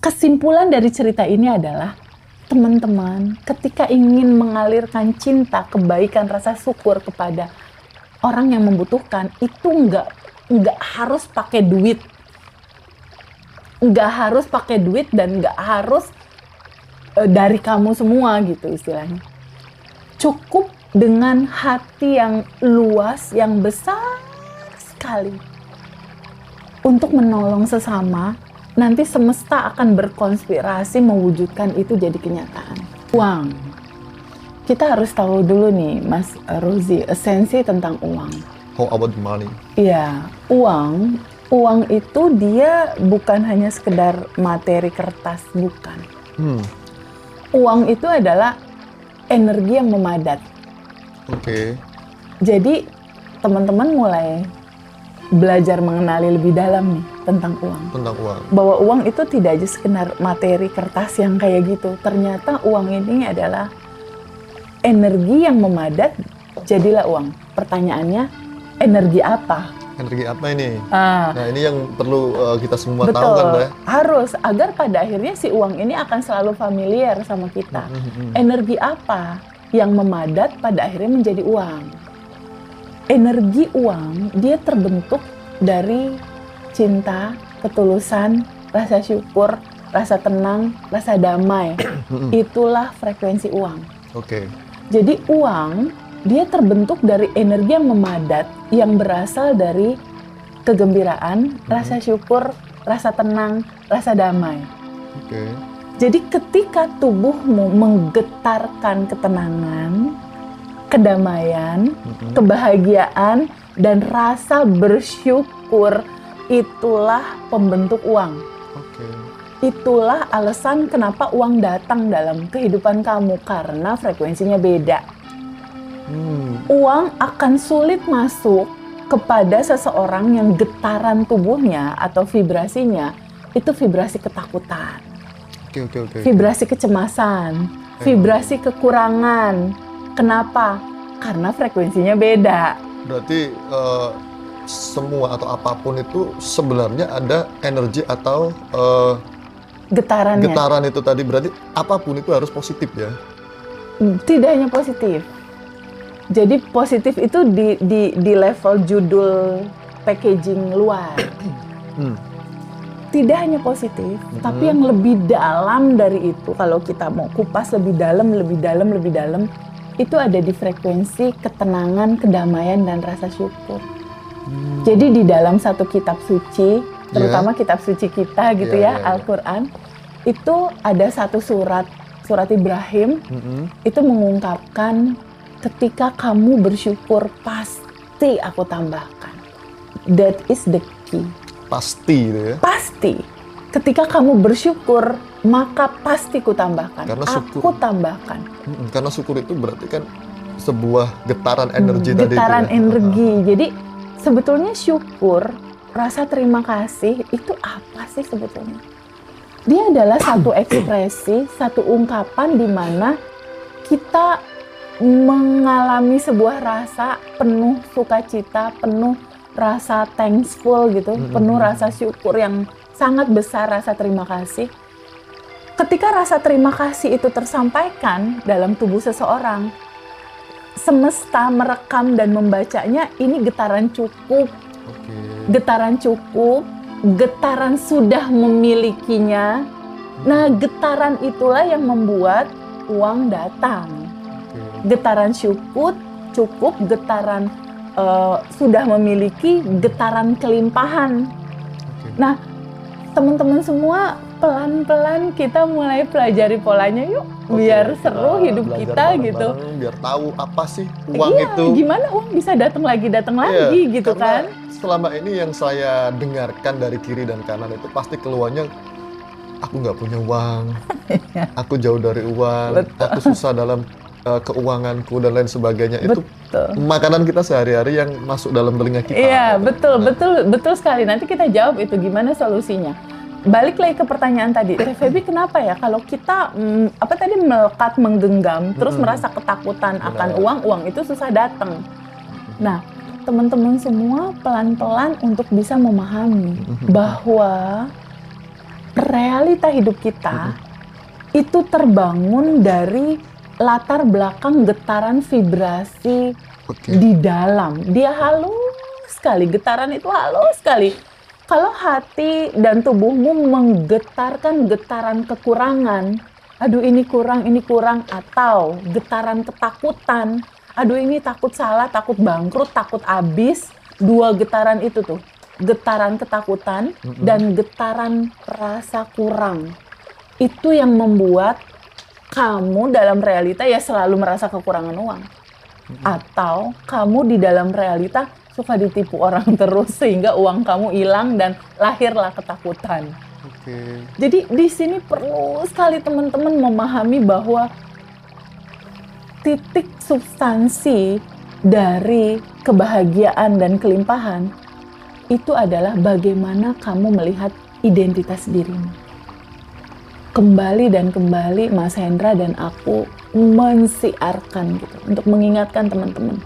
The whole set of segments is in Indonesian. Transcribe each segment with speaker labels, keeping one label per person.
Speaker 1: kesimpulan dari cerita ini adalah, teman-teman, ketika ingin mengalirkan cinta, kebaikan, rasa syukur kepada orang yang membutuhkan, itu nggak harus pakai duit. Nggak harus pakai duit dan nggak harus dari kamu semua gitu istilahnya. Cukup dengan hati yang luas, yang besar sekali untuk menolong sesama. Nanti semesta akan berkonspirasi mewujudkan itu jadi kenyataan. Uang. Kita harus tahu dulu nih, Mas Rozi, esensi tentang uang.
Speaker 2: How about money?
Speaker 1: Iya, uang. Uang itu dia bukan hanya sekedar materi kertas, bukan. Uang itu adalah energi yang memadat.
Speaker 2: Oke.
Speaker 1: Jadi teman-teman mulai belajar mengenali lebih dalam nih tentang uang.
Speaker 2: Tentang uang.
Speaker 1: Bahwa uang itu tidak aja sekedar materi kertas yang kayak gitu. Ternyata uang ini adalah energi yang memadat, jadilah uang. Pertanyaannya, energi apa?
Speaker 2: Energi apa ini? Nah ini yang perlu kita semua
Speaker 1: Betul,
Speaker 2: tahu kan, Mbak?
Speaker 1: harus, agar pada akhirnya si uang ini akan selalu familiar sama kita. Energi apa yang memadat pada akhirnya menjadi uang? Energi uang, dia terbentuk dari cinta, ketulusan, rasa syukur, rasa tenang, rasa damai. Itulah frekuensi uang.
Speaker 2: Oke.
Speaker 1: Jadi uang, dia terbentuk dari energi yang memadat, yang berasal dari kegembiraan, rasa syukur, rasa tenang, rasa damai.
Speaker 2: Oke.
Speaker 1: Jadi ketika tubuhmu menggetarkan ketenangan, kedamaian, kebahagiaan, dan rasa bersyukur, itulah pembentuk uang.
Speaker 2: Oke.
Speaker 1: Itulah alasan kenapa uang datang dalam kehidupan kamu, karena frekuensinya beda. Uang akan sulit masuk kepada seseorang yang getaran tubuhnya atau vibrasinya itu vibrasi ketakutan,
Speaker 2: Oke.
Speaker 1: vibrasi kecemasan, vibrasi kekurangan. Kenapa? Karena frekuensinya beda.
Speaker 2: Berarti semua atau apapun itu sebenarnya ada energi atau
Speaker 1: Getarannya.
Speaker 2: getaran itu tadi. Berarti apapun itu harus positif ya?
Speaker 1: Tidak hanya positif. Jadi positif itu di level judul packaging luar. Tidak hanya positif, tapi yang lebih dalam dari itu. Kalau kita mau kupas lebih dalam, itu ada di frekuensi ketenangan, kedamaian, dan rasa syukur. Jadi di dalam satu kitab suci, terutama kitab suci kita gitu Al-Quran, itu ada satu surat Ibrahim, itu mengungkapkan ketika kamu bersyukur pasti aku tambahkan. That is the key.
Speaker 2: Pasti gitu ya?
Speaker 1: Pasti. Ketika kamu bersyukur, maka pasti ku tambahkan.
Speaker 2: Karena syukur,
Speaker 1: aku tambahkan.
Speaker 2: Karena syukur itu berarti kan sebuah getaran energi tadi.
Speaker 1: Getaran
Speaker 2: itu ya?
Speaker 1: energi. Jadi sebetulnya syukur, rasa terima kasih itu apa sih sebetulnya? Dia adalah satu ekspresi, satu ungkapan di mana kita mengalami sebuah rasa penuh sukacita, penuh rasa thankful gitu, penuh rasa syukur yang sangat besar, rasa terima kasih. Ketika rasa terima kasih itu tersampaikan dalam tubuh seseorang, semesta merekam dan membacanya, ini getaran cukup. Getaran cukup, getaran sudah memilikinya. Nah, getaran itulah yang membuat uang datang. Getaran cukup, getaran sudah memiliki, getaran kelimpahan. Nah, teman-teman semua, pelan-pelan kita mulai pelajari polanya yuk, biar seru hidup kita gitu.
Speaker 2: Biar tahu apa sih uang itu.
Speaker 1: Gimana uang bisa datang lagi gitu kan.
Speaker 2: Selama ini yang saya dengarkan dari kiri dan kanan itu pasti keluarnya, aku nggak punya uang, aku jauh dari uang, aku susah dalam keuanganku dan lain sebagainya. Itu makanan kita sehari-hari yang masuk dalam telinga kita.
Speaker 1: Iya, betul sekali. Nanti kita jawab itu gimana solusinya. Balik lagi ke pertanyaan tadi, Febi, kenapa ya kalau kita melekat, menggenggam, terus merasa ketakutan akan uang itu susah datang. Nah, teman-teman semua pelan-pelan untuk bisa memahami bahwa realita hidup kita itu terbangun dari latar belakang getaran vibrasi di dalam. Dia halus sekali, getaran itu halus sekali. Kalau hati dan tubuhmu menggetarkan getaran kekurangan, aduh ini kurang, atau getaran ketakutan, aduh ini takut salah, takut bangkrut, takut habis, dua getaran itu tuh, getaran ketakutan dan getaran rasa kurang. Itu yang membuat kamu dalam realita ya selalu merasa kekurangan uang. Atau kamu di dalam realita suka ditipu orang terus sehingga uang kamu hilang dan lahirlah ketakutan. Jadi di sini perlu sekali teman-teman memahami bahwa titik substansi dari kebahagiaan dan kelimpahan itu adalah bagaimana kamu melihat identitas dirimu. Kembali dan kembali Mas Hendra dan aku mensiarkan gitu untuk mengingatkan teman-teman.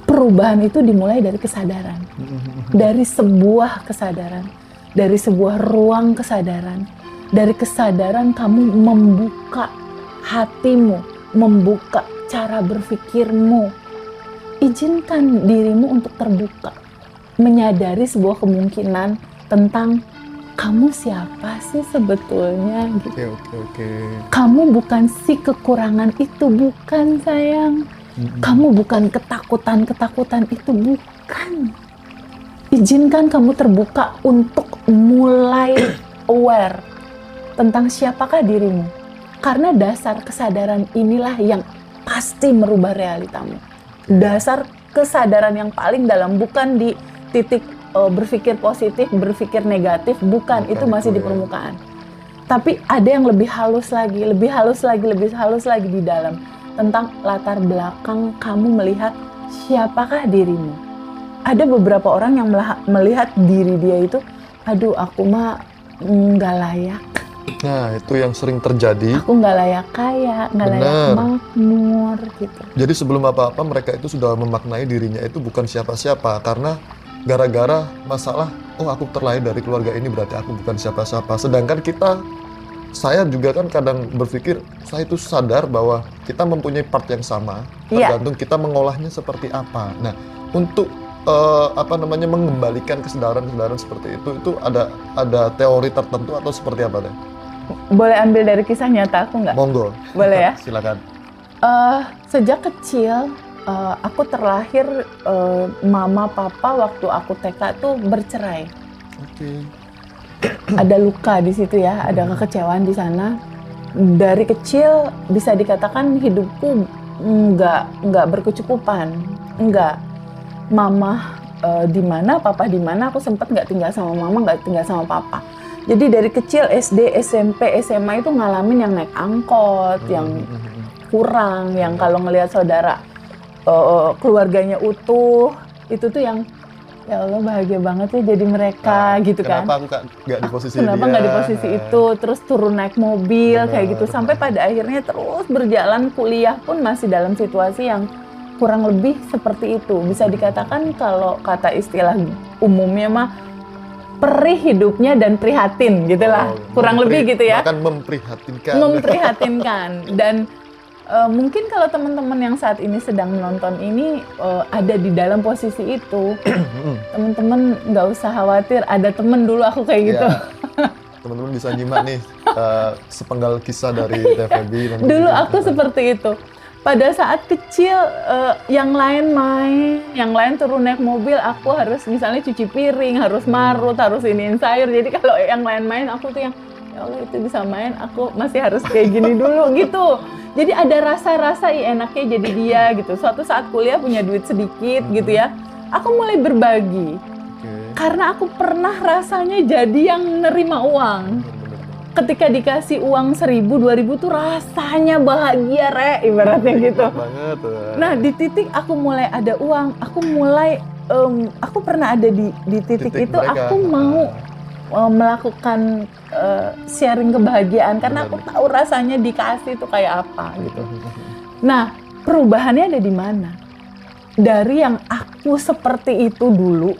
Speaker 1: Perubahan itu dimulai dari kesadaran. Dari sebuah kesadaran, dari sebuah ruang kesadaran. Dari kesadaran kamu membuka hatimu, membuka cara berpikirmu. Izinkan dirimu untuk terbuka, menyadari sebuah kemungkinan tentang kamu siapa sih sebetulnya gitu. Kamu bukan si kekurangan itu, bukan sayang. Kamu bukan ketakutan itu, bukan. Izinkan kamu terbuka untuk mulai aware tentang siapakah dirimu. Karena dasar kesadaran inilah yang pasti merubah realitamu. Dasar kesadaran yang paling dalam, bukan di titik berpikir positif, berpikir negatif, bukan, itu masih di permukaan. Tapi ada yang lebih halus lagi di dalam, tentang latar belakang kamu melihat siapakah dirimu. Ada beberapa orang yang melihat diri dia itu, aduh aku mah nggak layak.
Speaker 2: Nah, itu yang sering terjadi.
Speaker 1: Aku nggak layak kaya, nggak layak makmur gitu.
Speaker 2: Jadi sebelum apa-apa mereka itu sudah memaknai dirinya itu bukan siapa-siapa, karena gara-gara masalah, oh aku terlahir dari keluarga ini berarti aku bukan siapa-siapa. Sedangkan saya juga kan kadang berpikir, saya itu sadar bahwa kita mempunyai part yang sama, tergantung kita mengolahnya seperti apa. Nah, untuk mengembalikan kesadaran seperti itu ada teori tertentu atau seperti apa deh?
Speaker 1: Boleh ambil dari kisah nyata aku nggak?
Speaker 2: Monggo.
Speaker 1: Boleh ya?
Speaker 2: Silakan.
Speaker 1: Sejak kecil, aku terlahir, mama papa waktu aku TK tuh bercerai. Ada luka di situ ya, ada kekecewaan di sana. Dari kecil bisa dikatakan hidupku nggak berkecukupan, nggak. Mama di mana, papa di mana, aku sempat nggak tinggal sama mama, nggak tinggal sama papa. Jadi dari kecil SD, SMP, SMA itu ngalamin yang naik angkot, yang kurang, yang kalau ngelihat saudara keluarganya utuh, itu tuh yang ya Allah bahagia banget ya jadi mereka gitu kan.
Speaker 2: Kenapa aku nggak di posisi
Speaker 1: kenapa nggak di posisi itu, terus turun naik mobil kayak gitu, sampai pada akhirnya terus berjalan kuliah pun masih dalam situasi yang kurang lebih seperti itu. Bisa dikatakan kalau kata istilah umumnya mah perih hidupnya dan prihatin gitulah, kurang lebih gitu ya.
Speaker 2: Bahkan memprihatinkan.
Speaker 1: Memprihatinkan. Dan mungkin kalau teman-teman yang saat ini sedang menonton ini ada di dalam posisi itu, teman-teman nggak usah khawatir. Ada temen dulu aku kayak gitu.
Speaker 2: Teman-teman bisa nyimak nih sepenggal kisah dari TVB.
Speaker 1: Dulu aku seperti itu. Pada saat kecil, yang lain main, yang lain turun naik mobil, aku harus misalnya cuci piring, harus marut, harus iniin sayur. Jadi kalau yang lain main, aku tuh yang, ya Allah itu bisa main, aku masih harus kayak gini dulu gitu. Jadi ada rasa-rasa enaknya jadi dia gitu. Suatu saat kuliah punya duit sedikit gitu ya, aku mulai berbagi. Karena aku pernah rasanya jadi yang nerima uang. Ketika dikasih uang 1.000, 2.000 tuh rasanya bahagia, ibaratnya gitu. Nah, di titik aku mulai ada uang, aku pernah ada di titik itu, aku mau melakukan sharing kebahagiaan karena aku tahu rasanya dikasih itu kayak apa gitu. Nah, perubahannya ada di mana? Dari yang aku seperti itu dulu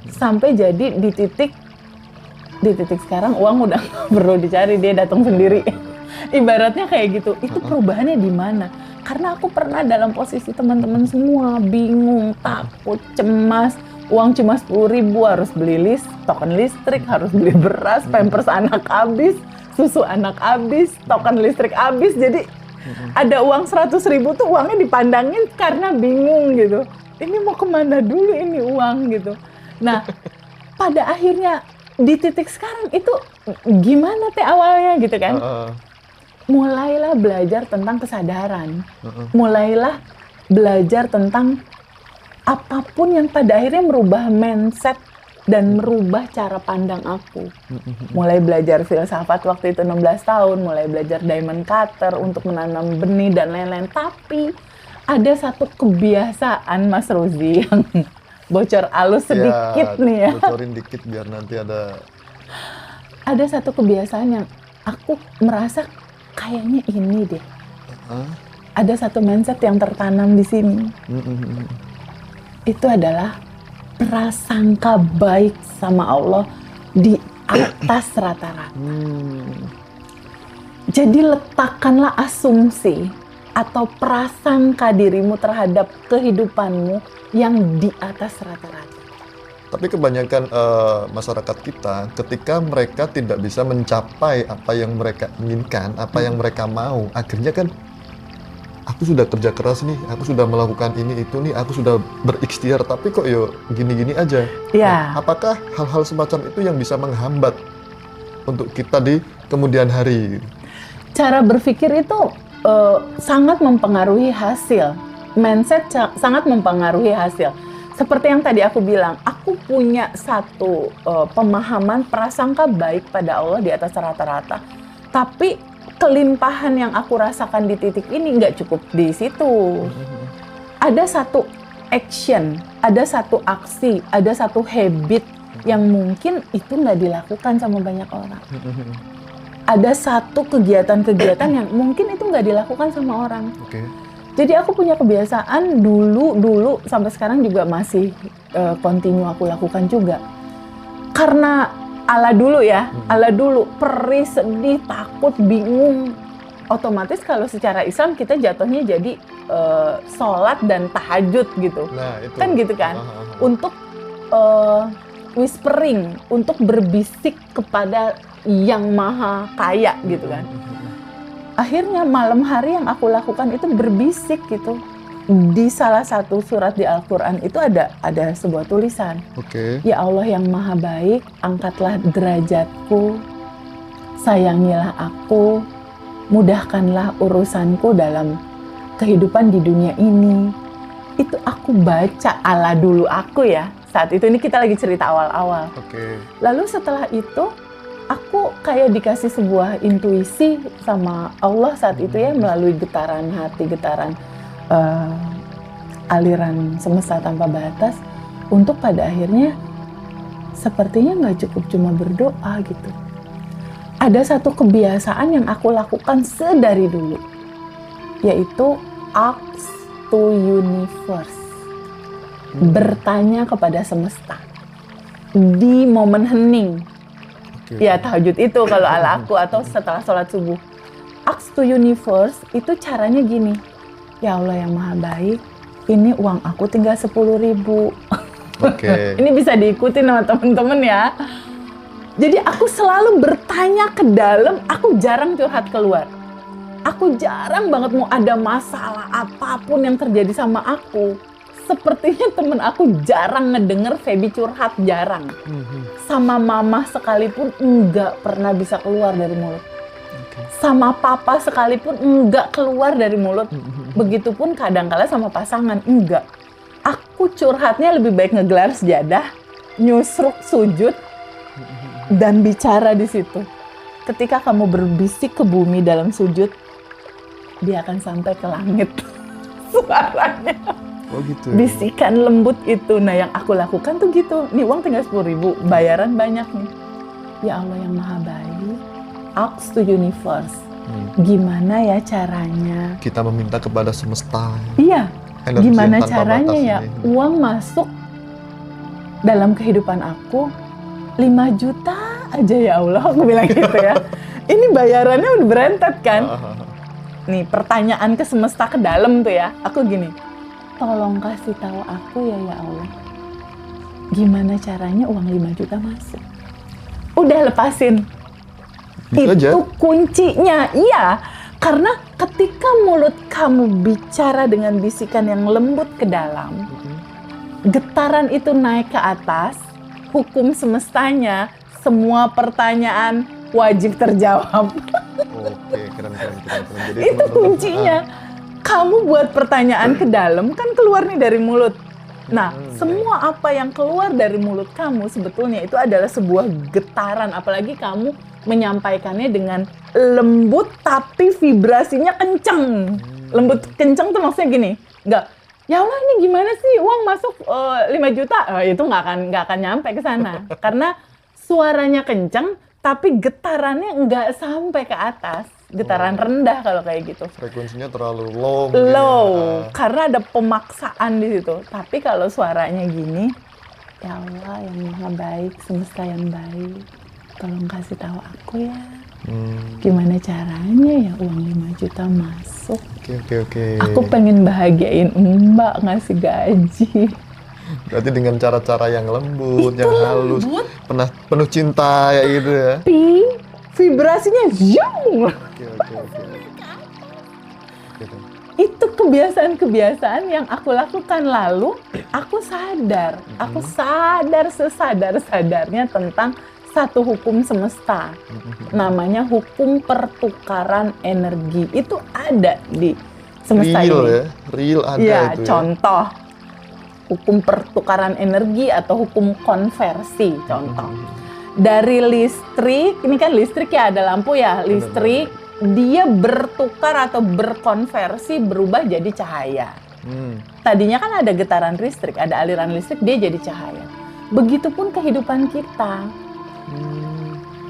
Speaker 1: sampai jadi di titik Di titik sekarang uang udah nggak perlu dicari, dia datang sendiri. Ibaratnya kayak gitu. Itu perubahannya di mana? Karena aku pernah dalam posisi teman-teman semua bingung, takut, cemas. Uang cuma 10.000, harus beli token listrik, harus beli beras, pampers anak habis, susu anak habis, token listrik habis. Jadi ada uang 100.000 tuh uangnya dipandangin karena bingung gitu. Ini mau kemana dulu ini uang gitu. Nah, pada akhirnya di titik sekarang itu gimana teh awalnya gitu kan? Mulailah belajar tentang kesadaran. Mulailah belajar tentang apapun yang pada akhirnya merubah mindset dan merubah cara pandang aku. Mulai belajar filsafat waktu itu 16 tahun, mulai belajar diamond cutter untuk menanam benih dan lain-lain. Tapi ada satu kebiasaan Mas Rozi yang bocor halus sedikit nih ya.
Speaker 2: Bocorin dikit biar nanti ada.
Speaker 1: Ada satu kebiasaan yang aku merasa kayaknya ini deh. Ada satu mindset yang tertanam di sini. Itu adalah prasangka baik sama Allah di atas rata-rata. Jadi letakkanlah asumsi atau prasangka dirimu terhadap kehidupanmu yang di atas rata-rata.
Speaker 2: Tapi kebanyakan masyarakat kita, ketika mereka tidak bisa mencapai apa yang mereka inginkan, apa yang mereka mau, akhirnya kan, aku sudah kerja keras nih, aku sudah melakukan ini itu nih, aku sudah berikhtiar, tapi kok yo gini-gini aja.
Speaker 1: Ya.
Speaker 2: Nah, apakah hal-hal semacam itu yang bisa menghambat untuk kita di kemudian hari?
Speaker 1: Cara berpikir itu sangat mempengaruhi hasil. Mindset sangat mempengaruhi hasil. Seperti yang tadi aku bilang, aku punya satu pemahaman prasangka baik pada Allah di atas rata-rata. Tapi kelimpahan yang aku rasakan di titik ini nggak cukup di situ. Ada satu action, ada satu aksi, ada satu habit yang mungkin itu nggak dilakukan sama banyak orang. Ada satu kegiatan-kegiatan yang mungkin itu nggak dilakukan sama orang. Jadi aku punya kebiasaan dulu sampai sekarang juga masih continue aku lakukan juga. Karena ala dulu ya, ala dulu perih, sedih, takut, bingung. Otomatis kalau secara Islam kita jatuhnya jadi sholat dan tahajud gitu.
Speaker 2: Nah, itu.
Speaker 1: Kan gitu kan. Untuk whispering, untuk berbisik kepada yang maha kaya gitu kan. Akhirnya malam hari yang aku lakukan itu berbisik gitu. Di salah satu surat di Al-Quran itu ada sebuah tulisan. Ya Allah yang maha baik, angkatlah derajatku, sayangilah aku, mudahkanlah urusanku dalam kehidupan di dunia ini. Itu aku baca ala dulu aku ya. Saat itu ini kita lagi cerita awal-awal. Lalu setelah itu aku kayak dikasih sebuah intuisi sama Allah saat itu ya, melalui getaran hati, getaran aliran semesta tanpa batas, untuk pada akhirnya sepertinya nggak cukup cuma berdoa gitu. Ada satu kebiasaan yang aku lakukan sedari dulu, yaitu ask to universe, bertanya kepada semesta di momen hening. Ya tahajud itu kalau ala aku, atau setelah sholat subuh. Ask to universe itu caranya gini. Ya Allah yang maha baik, ini uang aku tinggal 10.000. Ini bisa diikuti sama teman-teman ya. Jadi aku selalu bertanya ke dalam, aku jarang curhat keluar. Aku jarang banget mau ada masalah apapun yang terjadi sama aku. Sepertinya temen aku jarang ngedenger Feby curhat, jarang. Sama mama sekalipun enggak pernah bisa keluar dari mulut. Sama papa sekalipun enggak keluar dari mulut. Begitupun kadang-kala sama pasangan, enggak. Aku curhatnya lebih baik ngegelar sejadah, nyusruk sujud, dan bicara di situ. Ketika kamu berbisik ke bumi dalam sujud, dia akan sampai ke langit suaranya.
Speaker 2: Gitu.
Speaker 1: Bisikan lembut itu. Nah yang aku lakukan tuh gitu. Nih uang tinggal 10.000, bayaran banyak nih. Ya Allah yang maha baik, ask to universe. Gimana ya caranya?
Speaker 2: Kita meminta kepada semesta.
Speaker 1: Iya. Gimana caranya ya uang masuk dalam kehidupan aku 5 juta aja ya Allah, aku bilang gitu ya. Ini bayarannya udah berentet kan. Nih pertanyaan ke semesta ke dalam tuh ya. Aku gini, tolong kasih tahu aku ya Allah. Gimana caranya uang 5 juta masuk? Udah lepasin.
Speaker 2: Gitu aja?
Speaker 1: Itu kuncinya, iya. Karena ketika mulut kamu bicara dengan bisikan yang lembut ke dalam, getaran itu naik ke atas, hukum semestanya, semua pertanyaan wajib terjawab.
Speaker 2: Oke, keren. Jadi
Speaker 1: Itu kuncinya. Kamu buat pertanyaan ke dalam, kan keluar nih dari mulut. Nah, semua apa yang keluar dari mulut kamu sebetulnya itu adalah sebuah getaran. Apalagi kamu menyampaikannya dengan lembut tapi vibrasinya kenceng. Lembut kenceng tuh maksudnya gini, nggak, ya Allah ini gimana sih uang masuk 5 juta? Itu nggak akan nyampe ke sana. Karena suaranya kenceng tapi getarannya nggak sampai ke atas. Getaran rendah kalau kayak gitu.
Speaker 2: Frekuensinya terlalu low.
Speaker 1: Low, karena ada pemaksaan di situ. Tapi kalau suaranya gini, ya Allah yang maha baik, semesta yang baik, tolong kasih tahu aku ya. Gimana caranya ya uang 5 juta masuk.
Speaker 2: Oke.
Speaker 1: Aku pengen bahagiain Mbak ngasih gaji.
Speaker 2: Berarti dengan cara-cara yang lembut, yang halus, penuh cinta ya gitu ya.
Speaker 1: Tapi vibrasinya zoom.
Speaker 2: Oke.
Speaker 1: Itu kebiasaan-kebiasaan yang aku lakukan, lalu aku sadar sesadar-sadarnya tentang satu hukum semesta. Namanya hukum pertukaran energi. Itu ada di semesta
Speaker 2: real
Speaker 1: ini.
Speaker 2: Real ada
Speaker 1: ya,
Speaker 2: itu ya.
Speaker 1: Contoh, hukum pertukaran energi atau hukum konversi, contoh. Dari listrik, ini kan listrik ya, ada lampu ya, listrik, dia bertukar atau berkonversi berubah jadi cahaya. Tadinya kan ada getaran listrik, ada aliran listrik, dia jadi cahaya. Begitupun kehidupan kita.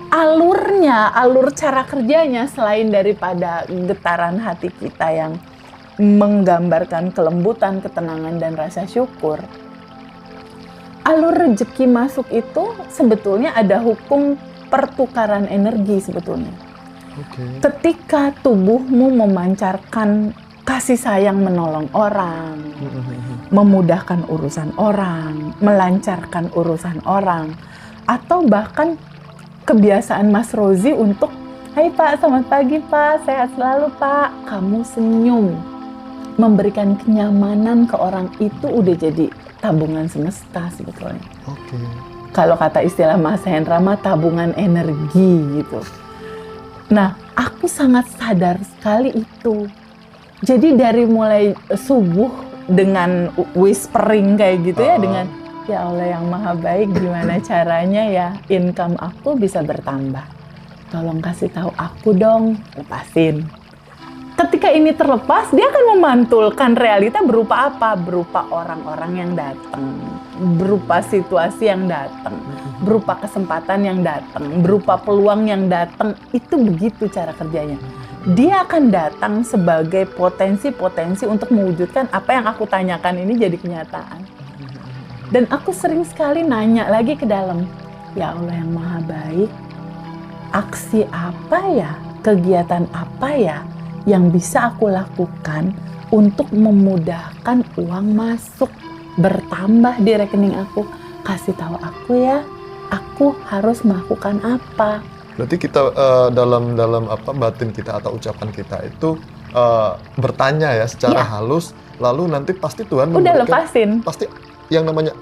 Speaker 1: Alur cara kerjanya selain daripada getaran hati kita yang menggambarkan kelembutan, ketenangan, dan rasa syukur. Alur rezeki masuk itu sebetulnya ada hukum pertukaran energi sebetulnya. Ketika tubuhmu memancarkan kasih sayang menolong orang, memudahkan urusan orang, melancarkan urusan orang, atau bahkan kebiasaan Mas Rozi untuk, hai Pak, selamat pagi Pak, sehat selalu Pak, kamu senyum, memberikan kenyamanan ke orang itu udah jadi tabungan semesta sebetulnya. Kalau kata istilah Mas Hendra mah tabungan energi gitu. Nah, aku sangat sadar sekali itu. Jadi dari mulai subuh dengan whispering kayak gitu ya, dengan ya Allah yang maha baik, gimana caranya ya income aku bisa bertambah. Tolong kasih tahu aku dong, lepasin. Ketika ini terlepas, dia akan memantulkan realita berupa apa? Berupa orang-orang yang datang, berupa situasi yang datang, berupa kesempatan yang datang, berupa peluang yang datang. Itu begitu cara kerjanya. Dia akan datang sebagai potensi-potensi untuk mewujudkan apa yang aku tanyakan ini jadi kenyataan. Dan aku sering sekali nanya lagi ke dalam, ya Allah yang maha baik, aksi apa ya, kegiatan apa ya yang bisa aku lakukan untuk memudahkan uang masuk, bertambah di rekening aku. Kasih tahu aku ya, aku harus melakukan apa.
Speaker 2: Berarti kita dalam apa batin kita atau ucapan kita itu bertanya ya secara halus, lalu nanti pasti Tuhan
Speaker 1: udah lepasin.
Speaker 2: Pasti yang namanya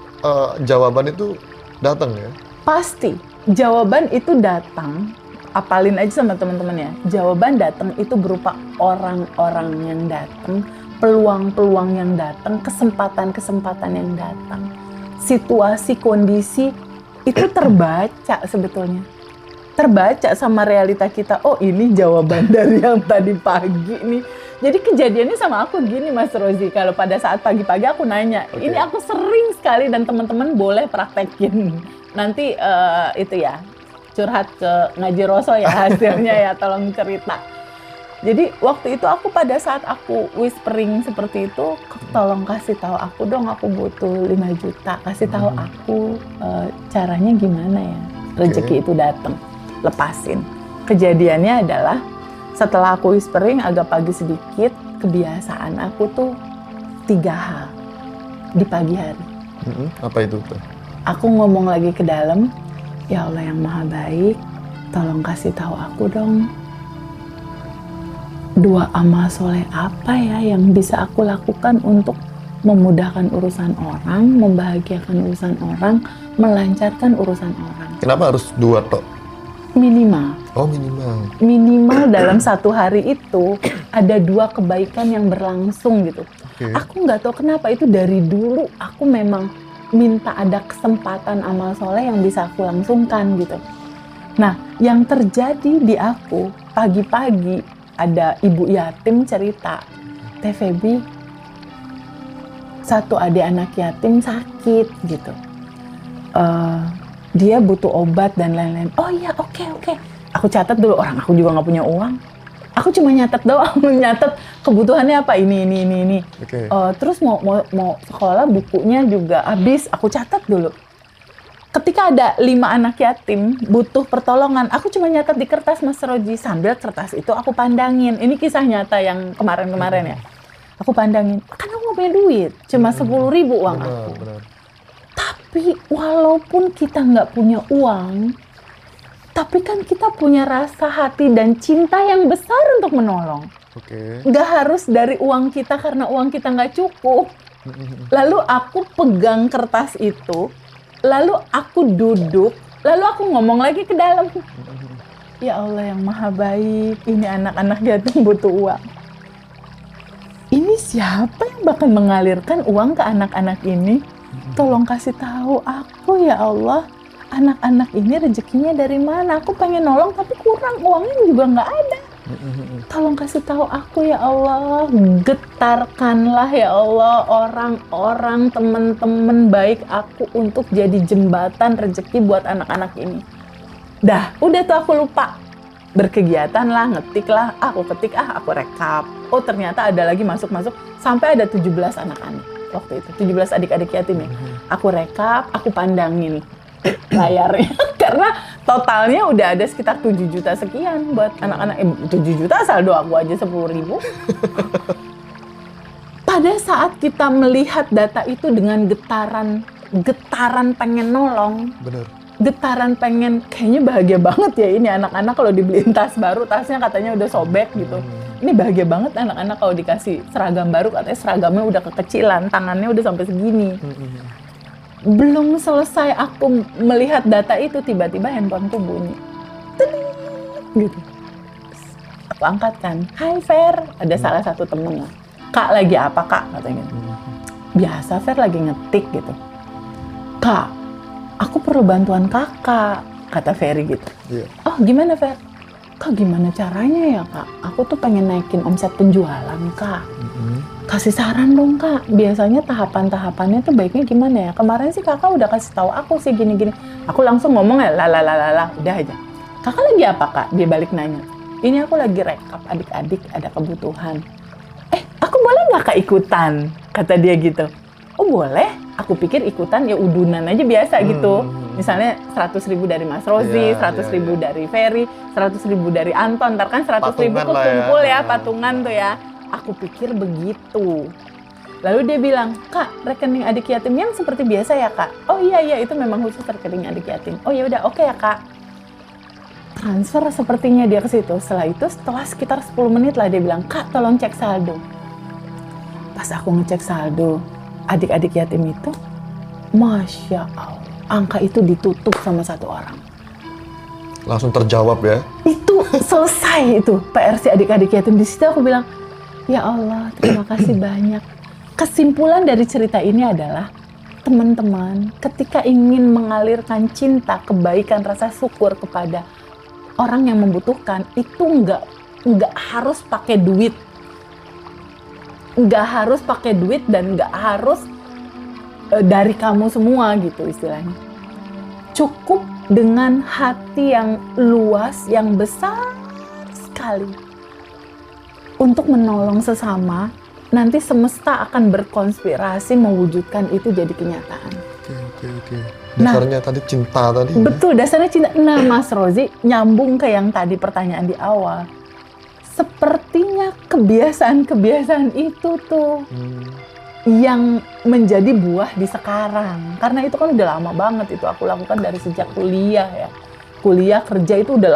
Speaker 2: jawaban itu datang ya.
Speaker 1: Pasti jawaban itu datang. Apalin aja sama teman-teman ya, jawaban datang itu berupa orang-orang yang datang, peluang-peluang yang datang, kesempatan-kesempatan yang datang, situasi, kondisi itu terbaca sebetulnya. Terbaca sama realita kita, oh ini jawaban dari yang tadi pagi nih. Jadi kejadiannya sama aku gini Mas Rozi, kalau pada saat pagi-pagi aku nanya, ini aku sering sekali dan teman-teman boleh praktekin. Nanti itu ya, curhat ke Ngaji Roso ya hasilnya ya, tolong cerita. Jadi waktu itu aku pada saat aku whispering seperti itu, tolong kasih tahu aku dong, aku butuh 5 juta, kasih tahu aku caranya gimana ya. rezeki itu datang, lepasin. Kejadiannya adalah setelah aku whispering agak pagi sedikit, kebiasaan aku tuh 3 hal di pagi hari.
Speaker 2: Apa itu tuh?
Speaker 1: Aku ngomong lagi ke dalam, ya Allah yang maha baik, tolong kasih tahu aku dong, 2 amal soleh apa ya yang bisa aku lakukan untuk memudahkan urusan orang, membahagiakan urusan orang, melancarkan urusan orang.
Speaker 2: Kenapa harus 2 tok?
Speaker 1: Minimal.
Speaker 2: Oh, minimal.
Speaker 1: Minimal dalam 1 hari itu ada 2 kebaikan yang berlangsung gitu.
Speaker 2: Okay.
Speaker 1: Aku nggak tahu kenapa itu dari dulu aku memang minta ada kesempatan amal soleh yang bisa aku langsungkan gitu. Nah, yang terjadi di aku pagi-pagi ada ibu yatim cerita, Teh Febi, 1 adik anak yatim sakit gitu. Dia butuh obat dan lain-lain. Oh iya, oke. Aku catat dulu, orang aku juga nggak punya uang. Aku cuma nyatet doang, nyatet kebutuhannya apa ini.
Speaker 2: Okay.
Speaker 1: Terus mau sekolah bukunya juga habis, aku catat dulu. Ketika ada 5 anak yatim butuh pertolongan, aku cuma nyatet di kertas Mas Roji, sambil kertas itu aku pandangin. Ini kisah nyata yang kemarin-kemarin ya. Aku pandangin, kan aku nggak punya duit, cuma 10.000 uang aku.
Speaker 2: Benar.
Speaker 1: Tapi walaupun kita nggak punya uang, tapi kan kita punya rasa hati dan cinta yang besar untuk menolong.
Speaker 2: Oke.
Speaker 1: Nggak harus dari uang kita karena uang kita nggak cukup. Lalu aku pegang kertas itu, lalu aku duduk, lalu aku ngomong lagi ke dalam. Ya Allah yang maha baik, ini anak-anak yatim butuh uang. Ini siapa yang bakal mengalirkan uang ke anak-anak ini? Tolong kasih tahu aku ya Allah, anak-anak ini rezekinya dari mana? Aku pengen nolong tapi kurang, uangnya juga nggak ada. Tolong kasih tahu aku ya Allah, getarkanlah ya Allah orang-orang, teman-teman baik aku untuk jadi jembatan rezeki buat anak-anak ini. Udah tuh aku lupa. Berkegiatan lah, ngetik lah, aku ketik, aku rekap. Oh ternyata ada lagi masuk-masuk, sampai ada 17 anak-anak waktu itu, 17 adik-adik yatim ya. Aku rekap, aku pandangin layarnya, karena totalnya udah ada sekitar 7 juta sekian buat anak-anak. 7 juta saldo aku aja 10.000. Pada saat kita melihat data itu dengan getaran pengen nolong,
Speaker 2: Bener.
Speaker 1: getaran pengen, kayaknya bahagia banget ya ini anak-anak kalau dibeliin tas baru, tasnya katanya udah sobek gitu. Ini bahagia banget anak-anak kalau dikasih seragam baru, katanya seragamnya udah kekecilan, tangannya udah sampai segini. Belum selesai aku melihat data itu, tiba-tiba handphoneku bunyi. Teling, gitu. Aku angkat kan, hai Fer, ada salah satu temen lah. Kak lagi apa kak? Katanya gitu. Biasa Fer lagi ngetik gitu. Kak, aku perlu bantuan kakak, kata Ferry gitu.
Speaker 2: Iya.
Speaker 1: Oh gimana Fer? Kak gimana caranya ya kak? Aku tuh pengen naikin omset penjualan kak. Kasih saran dong kak, biasanya tahapan-tahapannya tuh baiknya gimana ya? Kemarin sih kakak udah kasih tahu aku sih gini-gini. Aku langsung ngomong ya lalalala, udah aja. Kakak lagi apa kak? Dia balik nanya. Ini aku lagi rekap adik-adik ada kebutuhan. Aku boleh nggak kak ikutan? Kata dia gitu. Oh boleh, aku pikir ikutan ya udunan aja biasa gitu. Misalnya 100.000 dari Mas Rozi, 100.000 dari Ferry, 100.000 dari Anton. Ntar kan 100.000 tuh kumpul ya, patungan tuh ya. Aku pikir begitu. Lalu dia bilang, Kak, rekening adik yatim yang seperti biasa ya Kak? Oh iya, itu memang khusus rekening adik yatim. Oh ya udah, oke ya Kak. Transfer sepertinya dia ke situ. Setelah sekitar 10 menit lah dia bilang, Kak tolong cek saldo. Pas aku ngecek saldo, adik-adik yatim itu, Masya Allah, angka itu ditutup sama 1 orang.
Speaker 2: Langsung terjawab ya.
Speaker 1: Itu selesai itu PR si adik-adik yatim. Di situ aku bilang, ya Allah, terima kasih banyak. Kesimpulan dari cerita ini adalah, teman-teman, ketika ingin mengalirkan cinta, kebaikan, rasa syukur kepada orang yang membutuhkan, itu nggak harus pakai duit. Nggak harus pakai duit dan nggak harus dari kamu semua gitu istilahnya. Cukup dengan hati yang luas, yang besar sekali untuk menolong sesama. Nanti semesta akan berkonspirasi mewujudkan itu jadi kenyataan.
Speaker 2: Oke. Dasarnya tadi cinta tadi.
Speaker 1: Betul, dasarnya cinta. Nah, Mas Rozi, nyambung ke yang tadi pertanyaan di awal. Sepertinya kebiasaan-kebiasaan itu tuh yang menjadi buah di sekarang. Karena itu kan udah lama banget itu aku lakukan dari sejak kuliah ya. Kuliah kerja itu udah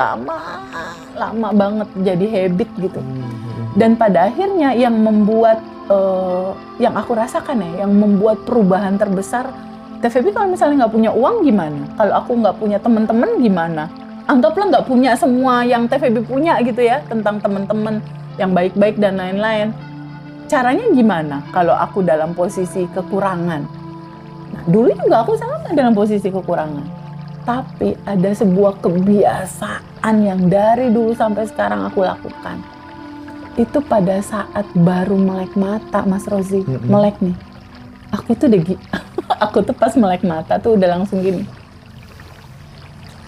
Speaker 1: lama banget jadi habit gitu. Dan pada akhirnya yang membuat, yang aku rasakan ya, yang membuat perubahan terbesar, TVB kalau misalnya nggak punya uang gimana? Kalau aku nggak punya teman-teman gimana? Anggaplah nggak punya semua yang TVB punya gitu ya, tentang teman-teman yang baik-baik dan lain-lain. Caranya gimana kalau aku dalam posisi kekurangan? Nah, dulu juga aku sama dalam posisi kekurangan. Tapi ada sebuah kebiasaan yang dari dulu sampai sekarang aku lakukan. Itu pada saat baru melek mata, Mas Rozi. Melek nih. Aku tuh aku tuh pas melek mata tuh udah langsung gini.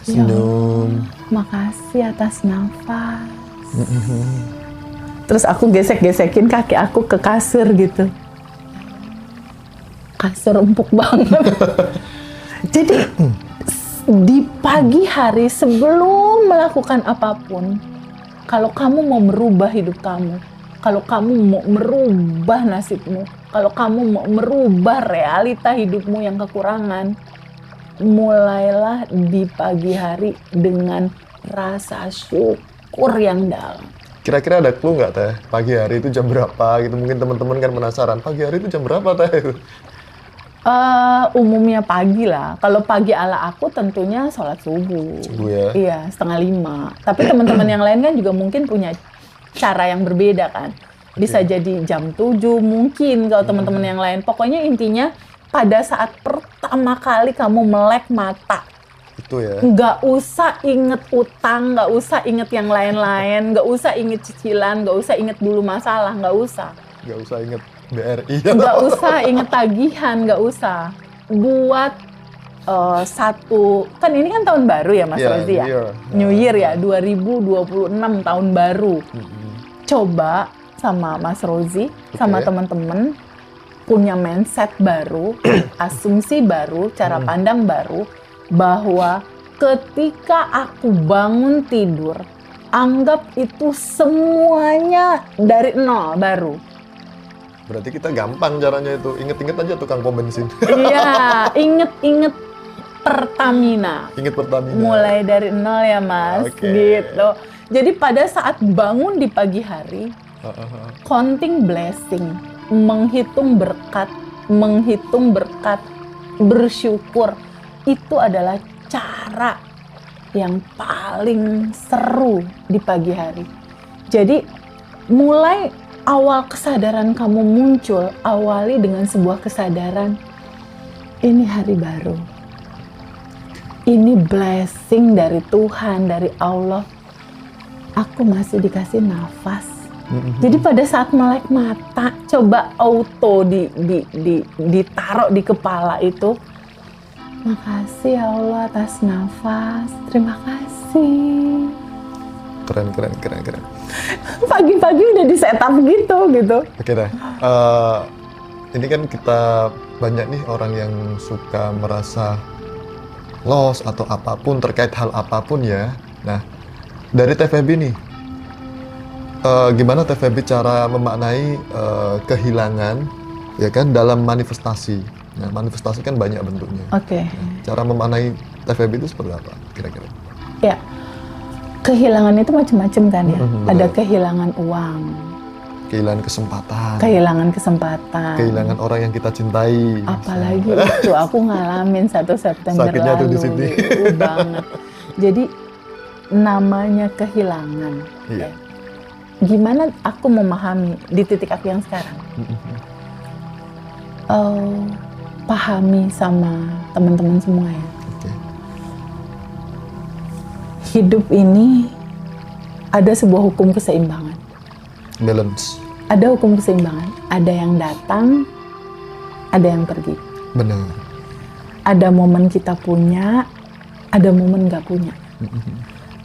Speaker 2: Senyum.
Speaker 1: Makasih atas nafas. Terus aku gesek-gesekin kaki aku ke kasur gitu. Kasur empuk banget. Jadi di pagi hari sebelum melakukan apapun, kalau kamu mau merubah hidup kamu, kalau kamu mau merubah nasibmu, kalau kamu mau merubah realita hidupmu yang kekurangan, mulailah di pagi hari dengan rasa syukur yang dalam.
Speaker 2: Kira-kira ada clue nggak Teh? Pagi hari itu jam berapa gitu? Mungkin teman-teman kan penasaran. Pagi hari itu jam berapa Teh?
Speaker 1: Umumnya pagi lah. Kalau pagi ala aku tentunya sholat subuh.
Speaker 2: Subuh ya?
Speaker 1: Iya, 4:30. Tapi teman-teman yang lain kan juga mungkin punya cara yang berbeda kan. Bisa jadi jam 7 mungkin kalau teman-teman yang lain. Pokoknya intinya pada saat pertama kali kamu melek mata,
Speaker 2: Itu ya?
Speaker 1: nggak usah inget utang, nggak usah inget yang lain-lain, nggak usah inget cicilan, nggak usah inget dulu masalah, nggak usah.
Speaker 2: Nggak usah inget BRI.
Speaker 1: Nggak usah inget tagihan, nggak usah. Buat kan ini kan tahun baru ya Mas Rozi ya? New Year ya, 2026 tahun baru. Coba sama Mas Rozi, sama teman-teman, punya mindset baru, asumsi baru, cara pandang baru, bahwa ketika aku bangun tidur, anggap itu semuanya dari nol baru.
Speaker 2: Berarti kita gampang caranya itu. Inget-inget aja tukang pom bensin.
Speaker 1: Iya, inget Pertamina.
Speaker 2: Inget Pertamina.
Speaker 1: Mulai dari nol ya Mas, gitu. Jadi pada saat bangun di pagi hari, counting blessing, menghitung berkat, bersyukur, itu adalah cara yang paling seru di pagi hari. Jadi mulai awal kesadaran kamu muncul, awali dengan sebuah kesadaran, ini hari baru. Ini blessing dari Tuhan, dari Allah. Aku masih dikasih nafas. Jadi pada saat melek mata, coba auto ditaruh di kepala itu. Makasih ya Allah atas nafas. Terima kasih.
Speaker 2: Keren.
Speaker 1: Pagi-pagi udah di setup gitu.
Speaker 2: Oke deh. Ini kan kita banyak nih orang yang suka merasa loss atau apapun terkait hal apapun ya. Nah, dari TVB nih, gimana TVB cara memaknai kehilangan, ya kan, dalam manifestasi. Nah, manifestasi kan banyak bentuknya.
Speaker 1: Oke.
Speaker 2: Nah, cara memaknai TVB itu seperti apa kira-kira?
Speaker 1: Ya, kehilangan itu macam-macam kan ya. Ada kehilangan uang,
Speaker 2: Kehilangan kesempatan. Kehilangan orang yang kita cintai.
Speaker 1: Apalagi itu aku ngalamin 1 September
Speaker 2: Sakitnya
Speaker 1: lalu.
Speaker 2: tuh di sini.
Speaker 1: Banget. Jadi namanya kehilangan.
Speaker 2: Iya.
Speaker 1: Gimana aku memahami di titik aku yang sekarang? Pahami sama teman-teman semua ya.
Speaker 2: Oke.
Speaker 1: Hidup ini ada sebuah hukum keseimbangan.
Speaker 2: Balance.
Speaker 1: Ada hukum keseimbangan. Ada yang datang, ada yang pergi.
Speaker 2: Benar.
Speaker 1: Ada momen kita punya, ada momen nggak punya.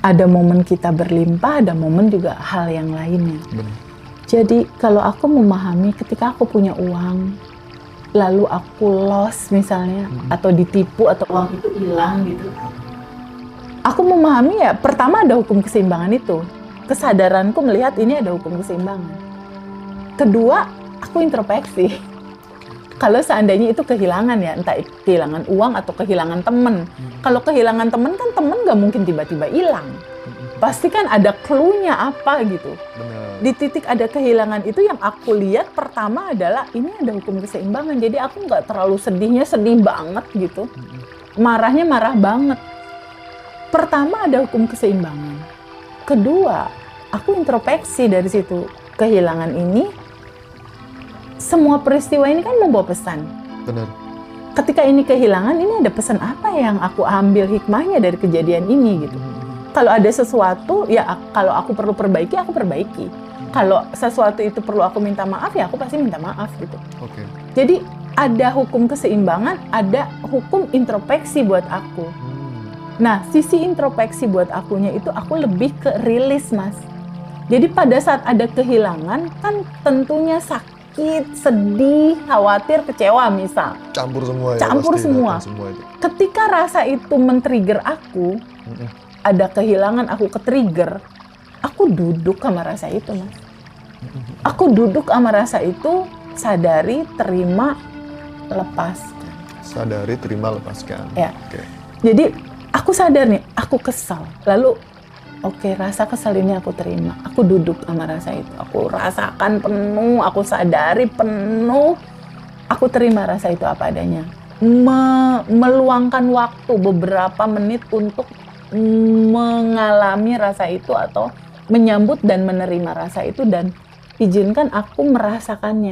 Speaker 1: Ada momen kita berlimpah, ada momen juga hal yang lainnya.
Speaker 2: Benar.
Speaker 1: Jadi kalau aku memahami ketika aku punya uang, lalu aku lost misalnya, atau ditipu, atau uang itu hilang gitu. Aku memahami ya, pertama ada hukum keseimbangan itu. Kesadaranku melihat ini ada hukum keseimbangan. Kedua, aku introspeksi. Kalau seandainya itu kehilangan ya, entah itu kehilangan uang atau kehilangan temen. Kalau kehilangan temen kan temen gak mungkin tiba-tiba hilang. Pasti kan ada clue-nya apa gitu.
Speaker 2: Benar.
Speaker 1: Di titik ada kehilangan itu yang aku lihat pertama adalah ini ada hukum keseimbangan. Jadi aku nggak terlalu sedihnya sedih banget gitu. Marahnya marah banget. Pertama ada hukum keseimbangan. Kedua, aku introspeksi dari situ. Kehilangan ini, semua peristiwa ini kan membawa pesan.
Speaker 2: Benar.
Speaker 1: Ketika ini kehilangan, ini ada pesan apa yang aku ambil hikmahnya dari kejadian ini gitu. Kalau ada sesuatu, ya kalau aku perlu perbaiki, aku perbaiki. Kalau sesuatu itu perlu aku minta maaf, ya aku pasti minta maaf gitu.
Speaker 2: Oke.
Speaker 1: Jadi ada hukum keseimbangan, ada hukum introspeksi buat aku. Nah, sisi introspeksi buat akunya itu aku lebih ke rilis, Mas. Jadi pada saat ada kehilangan, kan tentunya sakit, sedih, khawatir, kecewa misal.
Speaker 2: Campur semua ya.
Speaker 1: Campur
Speaker 2: pasti
Speaker 1: semua.
Speaker 2: datang semua itu.
Speaker 1: Ketika rasa itu men-trigger aku, ada kehilangan, aku ke-trigger, aku duduk sama rasa itu, Mas. Aku duduk sama rasa itu, sadari, terima, lepaskan.
Speaker 2: Sadari, terima, lepaskan.
Speaker 1: Ya.
Speaker 2: Oke.
Speaker 1: Jadi aku sadar nih, aku kesal. Lalu, oke, rasa kesal ini aku terima. Aku duduk sama rasa itu. Aku rasakan penuh, aku sadari penuh. Aku terima rasa itu apa adanya. Meluangkan waktu beberapa menit untuk mengalami rasa itu atau menyambut dan menerima rasa itu dan izinkan aku merasakannya.